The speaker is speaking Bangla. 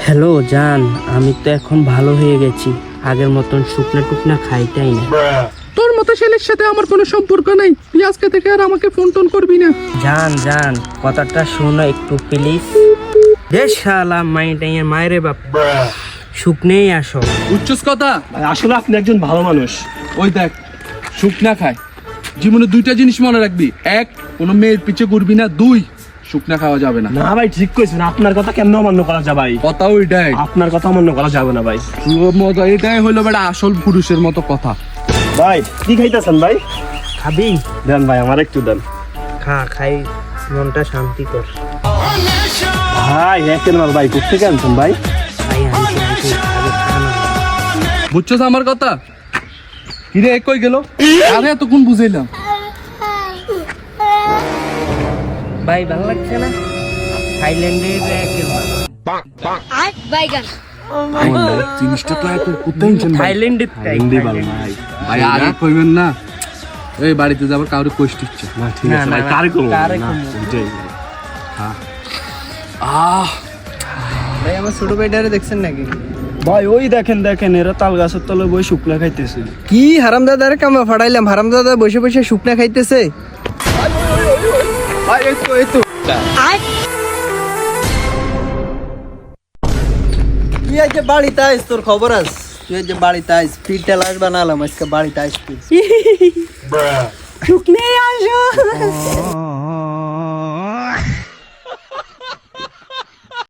হ্যালো জান, আমি তো এখন ভালো হয়ে গেছি। আগের মতন শুকনা টুকনা খাইতাই না। তোর মতো ছেলের সাথে আমার কোনো সম্পর্ক নাই। তুই আজকে থেকে আর আমাকে ফোন টোন করবি না। জান জান, কথাটা শোনো একটু প্লিজ। বেশ শালা মাইটাইয়ের মায়েরে বাপ, শুকনেই আসো। উচ্চস কথা। আসলে আপনি একজন ভালো মানুষ। ওই দেখ, শুকনা খায়। জীবনে দুইটা জিনিস মনে রাখবি, এক, কোনো মেয়ের পিছে ঘুরবি না, দুই, শুকনা খাওয়া যাবে না। না ভাই, ঠিক কইছেন। আপনার কথা কেন অমান্য করা যায় ভাই? কথা ওইটাই, আপনার কথা অমান্য করা যাবে না ভাই। মতো এটাই হলো বেটা আসল পুরুষের মতো কথা। ভাই কি খাইতেছেন ভাই? খাবি? দেন ভাই, আমার একটু দেন। খা, খাই মনটা শান্তি কর। ভাই একের মাল ভাই, কোথেকে আনছেন ভাই? খাই আনছি আনছি, আগে খা না। বুঝছস আমার কথা? কিরে এক কই গেল? আরে এতক্ষণ বুঝাইলাম। ভাই ভালো লাগছে না? থাইল্যান্ডের বাইগান জিনিসটা তো এখন কোথায় আনছেন ভাই? থাইল্যান্ডের হিন্দি ভালো ভাই। ভাই আরে কইবেন না, এই বাড়িতে যাবার কাউরে কষ্ট ইচ্ছে। না ঠিক না, আছে না, ভাই, না, কারে করবো কারে না, করবো। ওইটাই ভাই। ভাই আমার ছোট ভাইটারে দেখছেন নাকি? ভাই ওই দেখেন দেখেন, এরা তাল গাছের তলে বই শুকনা খাইতেছে। কি হারামদাদার কামা ফাড়াইলাম, হারামদাদা বসে বসে শুকনা খাইতেছে। ভাই এই তো তুই আজকে বাড়িতে আইস, তোর খবর আস। তুই আজকে বাড়িতে আইস, পিঠটা লাশ বানালাম আজকে বাড়িতে আইস তুই। শুকনে আসো।